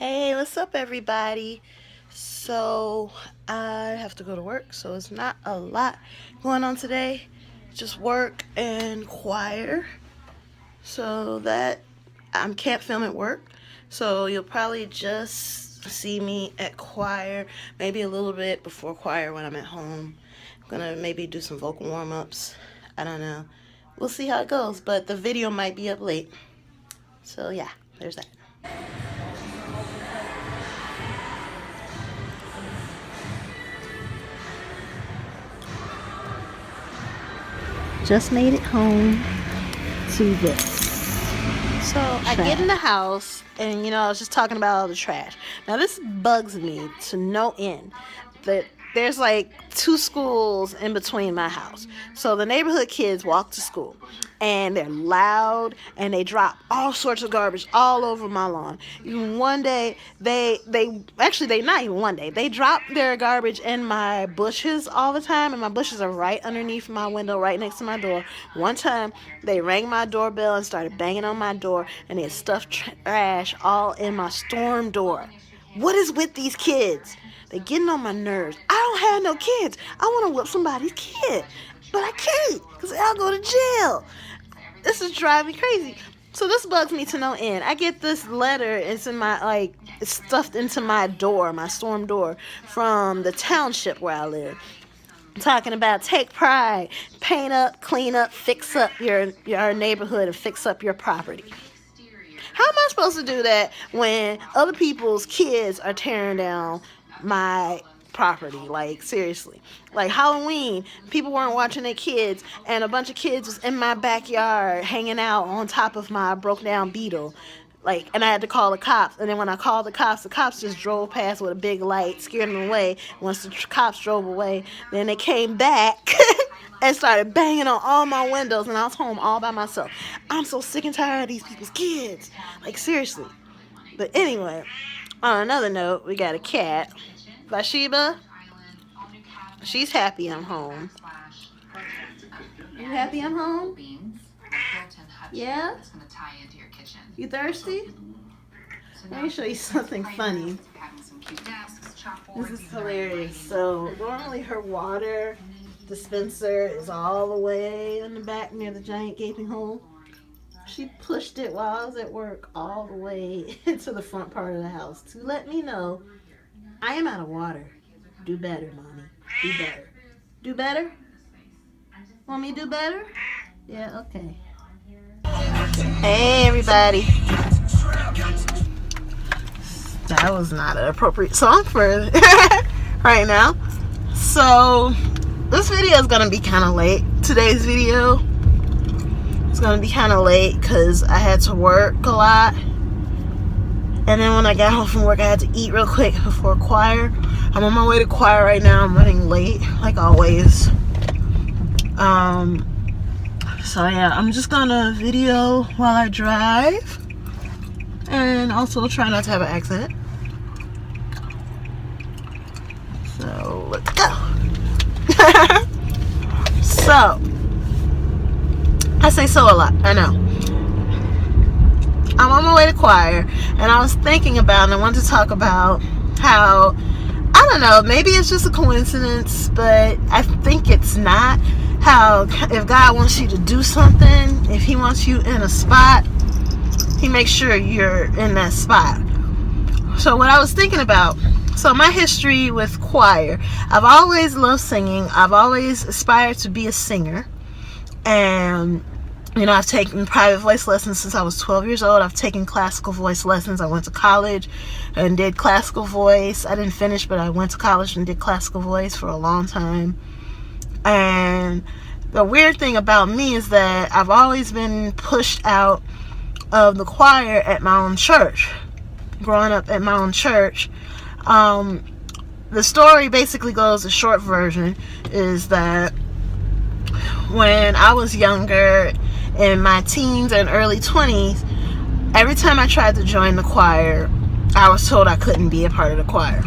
Hey, what's up, everybody? So, I have to go to work, so it's not a lot going on today. Just work and choir. So, that I can't film at work. So, you'll probably just see me at choir, maybe a little bit before choir when I'm at home. I'm gonna maybe do some vocal warm ups. I don't know. We'll see how it goes, but the video might be up late. So, yeah, there's that. Just made it home to this. So I get in the house, and I was just talking about all the trash. Now this bugs me to no end. That there's like two schools in between my house. So the neighborhood kids walk to school, and they're loud, and they drop all sorts of garbage all over my lawn. Even one day, they not even one day. They drop their garbage in my bushes all the time, and my bushes are right underneath my window, right next to my door. One time, they rang my doorbell and started banging on my door, and they had stuffed trash all in my storm door. What is with these kids? They getting on my nerves. I don't have no kids. I want to whip somebody's kid, but I can't because I'll go to jail. This is driving me crazy. So this bugs me to no end. I get this letter. It's in my it's stuffed into my door, my storm door, from the township where I live. Talking about take pride, paint up, clean up, fix up your neighborhood and fix up your property. How am I supposed to do that when other people's kids are tearing down my property? Like, seriously. Like Halloween, people weren't watching their kids, and a bunch of kids was in my backyard hanging out on top of my broke down Beetle. And I had to call the cops. And then when I called the cops just drove past with a big light, scared them away. Once the cops drove away, then they came back and started banging on all my windows, and I was home all by myself. I'm so sick and tired of these people's kids. Like, seriously. But anyway, on another note, we got a cat. Bathsheba, she's happy I'm home. You happy I'm home? Yeah? You thirsty? Let me show you something funny. This is hilarious. So normally her water dispenser is all the way in the back near the giant gaping hole. She pushed it while I was at work all the way into the front part of the house to let me know I am out of water. Do better, Mommy. Do better. Do better? Want me to do better? Yeah, okay. Hey, everybody. That was not an appropriate song for right now. So, this video is going to be kind of late. Today's video is going to be kind of late because I had to work a lot. And then when I got home from work, I had to eat real quick before choir. I'm on my way to choir right now. I'm running late, like always. So yeah, I'm just gonna video while I drive. And also try not to have an accident. So, let's go. So, I say so a lot, I know. I'm on my way to choir, and I was thinking about, and I wanted to talk about how, I don't know, maybe it's just a coincidence, but I think it's not. How if God wants you to do something, if he wants you in a spot, he makes sure you're in that spot. So what I was thinking about, so my history with choir, I've always loved singing. I've always aspired to be a singer. And I've taken private voice lessons since I was 12 years old. I've taken classical voice lessons. I went to college and did classical voice. I didn't finish, but I went to college and did classical voice for a long time. And the weird thing about me is that I've always been pushed out of the choir at my own church. Growing up at my own church, the story basically goes, the short version is that when I was younger, in my teens and early 20s, every time I tried to join the choir, I was told I couldn't be a part of the choir.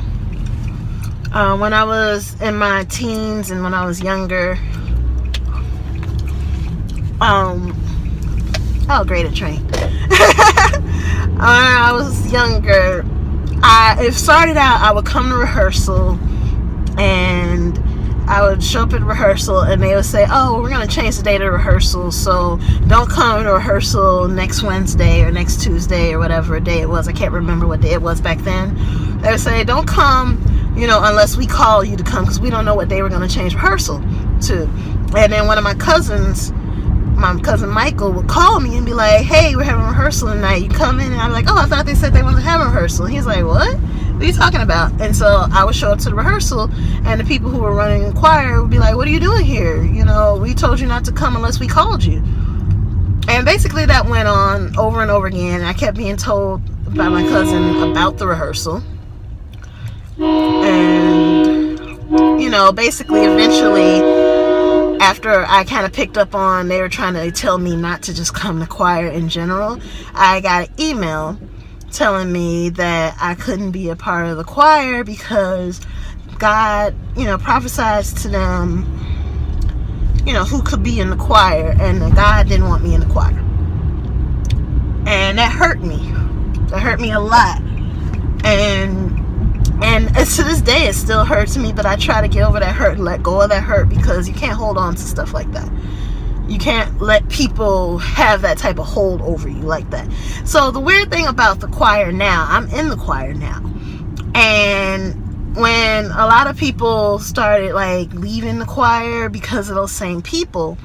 When I was in my teens and when I was younger, great, a train. When I was younger, It started out, I would come to rehearsal, and I would show up at rehearsal, and they would say, oh, we're going to change the date of rehearsal, so don't come to rehearsal next Wednesday or next Tuesday or whatever day it was. I can't remember what day it was back then. They would say, don't come, unless we call you to come, because we don't know what day we're going to change rehearsal to. And then one of my cousins, my cousin Michael, would call me and be like, hey, we're having rehearsal tonight, you coming? And I'm like, oh, I thought they said they wasn't having rehearsal. He's like, what are you talking about? And so I would show up to the rehearsal, and the people who were running the choir would be like, what are you doing here? We told you not to come unless we called you. And basically that went on over and over again. I kept being told by my cousin about the rehearsal. And, basically eventually, after I kind of picked up on they were trying to tell me not to just come to choir in general, I got an email telling me that I couldn't be a part of the choir because God, prophesied to them, who could be in the choir, and that God didn't want me in the choir. And that hurt me. That hurt me a lot. And to this day, it still hurts me, but I try to get over that hurt and let go of that hurt, because you can't hold on to stuff like that. You can't let people have that type of hold over you like that. So the weird thing about the choir now, I'm in the choir now. And when a lot of people started leaving the choir because of those same people,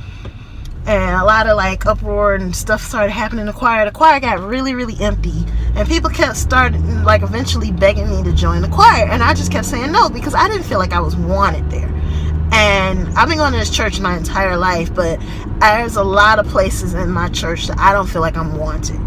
and a lot of uproar and stuff started happening in the choir got really, really empty. And people kept eventually begging me to join the choir. And I just kept saying no, because I didn't feel like I was wanted there. And I've been going to this church my entire life, but there's a lot of places in my church that I don't feel like I'm wanted.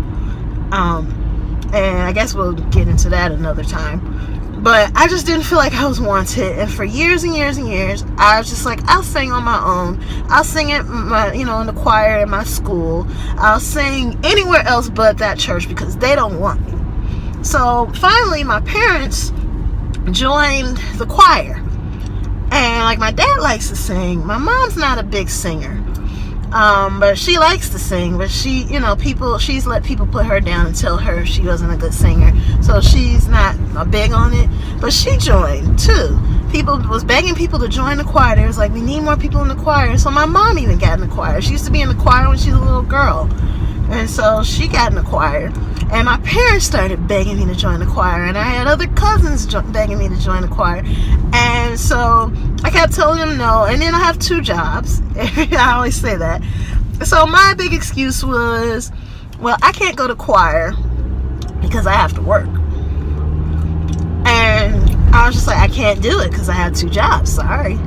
And I guess we'll get into that another time. But I just didn't feel like I was wanted. And for years and years and years, I was just like, I'll sing on my own. I'll sing at my, in the choir at my school. I'll sing anywhere else but that church, because they don't want me. So finally, my parents joined the choir. And my dad likes to sing. My mom's not a big singer. But she likes to sing, but she, she's let people put her down and tell her she wasn't a good singer. So she's not big on it, but she joined too. People was begging people to join the choir. They was like, we need more people in the choir. So my mom even got in the choir. She used to be in the choir when she was a little girl. And so she got in the choir. And my parents started begging me to join the choir. And I had other cousins begging me to join the choir. And so I kept telling them no. And then I have 2 jobs. I always say that. So my big excuse was, well, I can't go to choir because I have to work. And I was just like, I can't do it because I have 2 jobs. Sorry.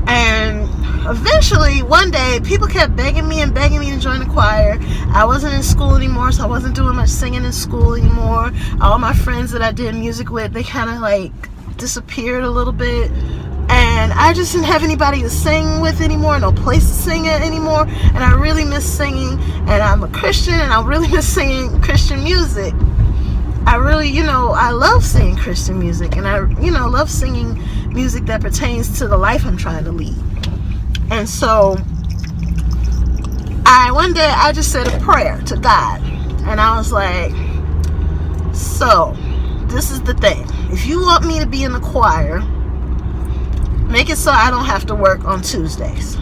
And eventually, one day, people kept begging me to join the choir. I wasn't in school anymore, so I wasn't doing much singing in school anymore. All my friends that I did music with, they kind of disappeared a little bit. And I just didn't have anybody to sing with anymore, no place to sing at anymore. And I really miss singing. And I'm a Christian, and I really miss singing Christian music. I really, I love singing Christian music. And I, love singing music that pertains to the life I'm trying to lead. And so one day I just said a prayer to God, and I was like, so this is the thing, if you want me to be in the choir, make it so I don't have to work on Tuesdays.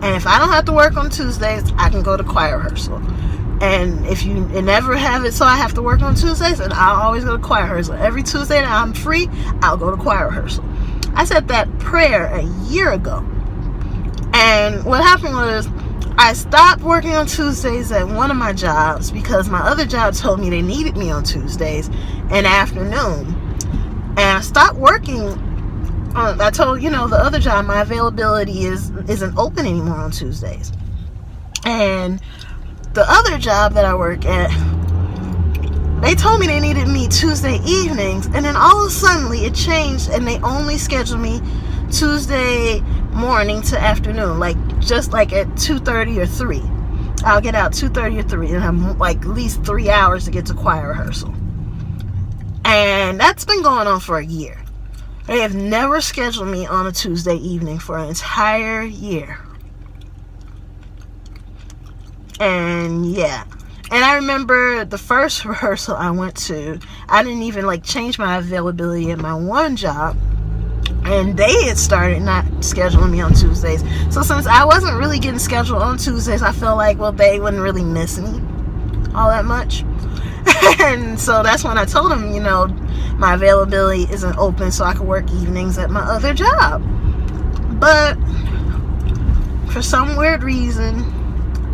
And if I don't have to work on Tuesdays, I can go to choir rehearsal. And if you never have it so I have to work on Tuesdays, and I'll always go to choir rehearsal. Every Tuesday that I'm free, I'll go to choir rehearsal. I said that prayer a year ago. And what happened was, I stopped working on Tuesdays at one of my jobs because my other job told me they needed me on Tuesdays in the afternoon. And I stopped working. I told, the other job, my availability isn't open anymore on Tuesdays. And the other job that I work at, they told me they needed me Tuesday evenings. And then all of a sudden it changed, and they only scheduled me Tuesday morning to afternoon, just at 2:30 or 3. I'll get out 2:30 or 3 and have at least 3 hours to get to choir rehearsal. And that's been going on for a year. They have never scheduled me on a Tuesday evening for an entire year. And yeah, And I remember the first rehearsal I went to, I didn't even like change my availability at my one job, and they had started not scheduling me on Tuesdays. So since I wasn't really getting scheduled on Tuesdays, I felt like, well, they wouldn't really miss me all that much. And so that's when I told them, you know, my availability isn't open, so I could work evenings at my other job. But for some weird reason,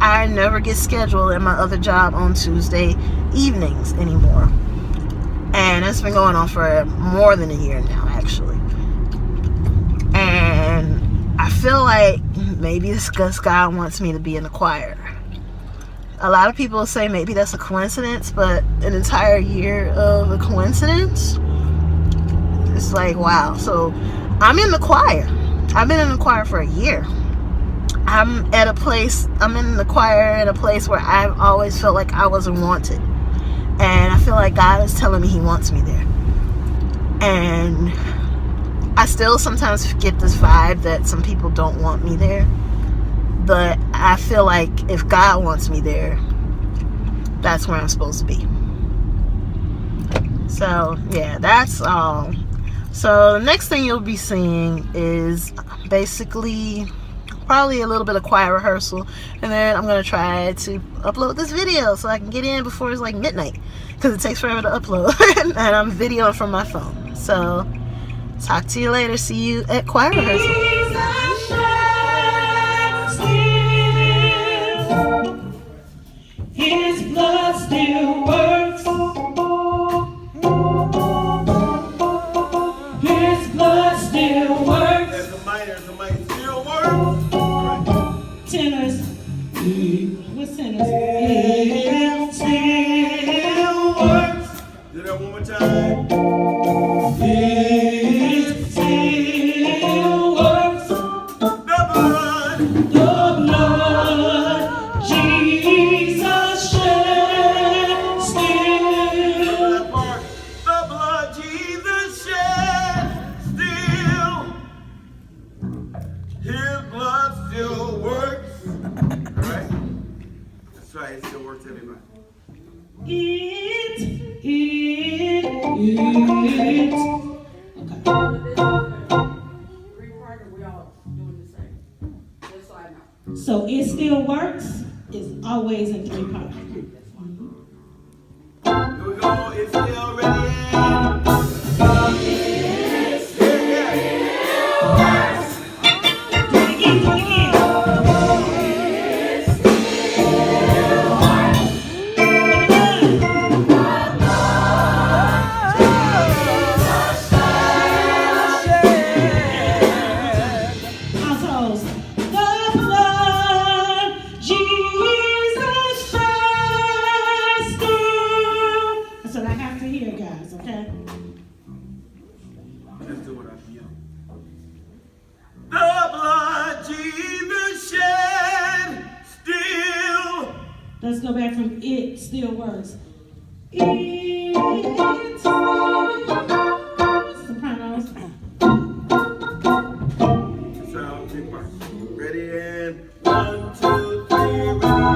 I never get scheduled at my other job on Tuesday evenings anymore. And it's been going on for more than a year now, actually. And I feel like maybe this God wants me to be in the choir. A lot of people say maybe that's a coincidence, but an entire year of a coincidence? It's like, wow. So I'm in the choir. I've been in the choir for a year. I'm in the choir at a place where I've always felt like I wasn't wanted. And I feel like God is telling me He wants me there. And I still sometimes get this vibe that some people don't want me there. But I feel like if God wants me there, that's where I'm supposed to be. So, yeah, that's all. So, the next thing you'll be seeing is basically probably a little bit of choir rehearsal. And then I'm going to try to upload this video so I can get in before it's like midnight. Because it takes forever to upload. And I'm videoing from my phone. So, talk to you later. See you at choir rehearsal. His blood still works. His blood still works. There's a mic still works. Tenors. What's tenors? It still works. Do that one more time. It still works. The blood. The blood. Jesus shed still. That part. The blood Jesus shed still. His blood still works. Alright? That's right, it still works, everybody. So it still works. It's always in 3 parts. Here we go, it's still ready. Let's do it after you. The blood Jesus shed still. Let's go back from it still works. It sopranos. Sound big part. Ready and 1, 2, 3, ready.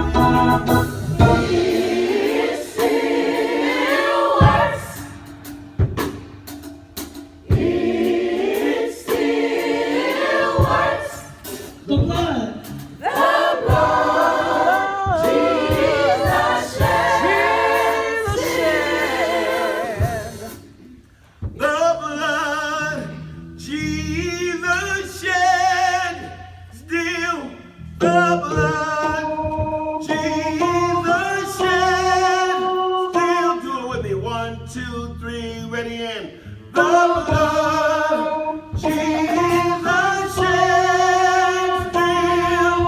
The blood. The blood Jesus shed still. The blood Jesus shed still. Do it with me. 1, 2, 3, ready and the blood Jesus shed still.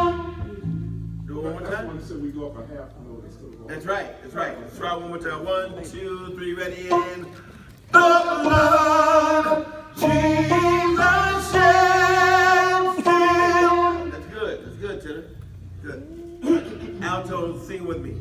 Do it one more time. So we go up a half note instead of going. That's right. That's right. Let's try one more time. 1, 2, 3, ready and the blood Jesus shed still. That's good. That's good, Tanner. Good. Alto, sing with me.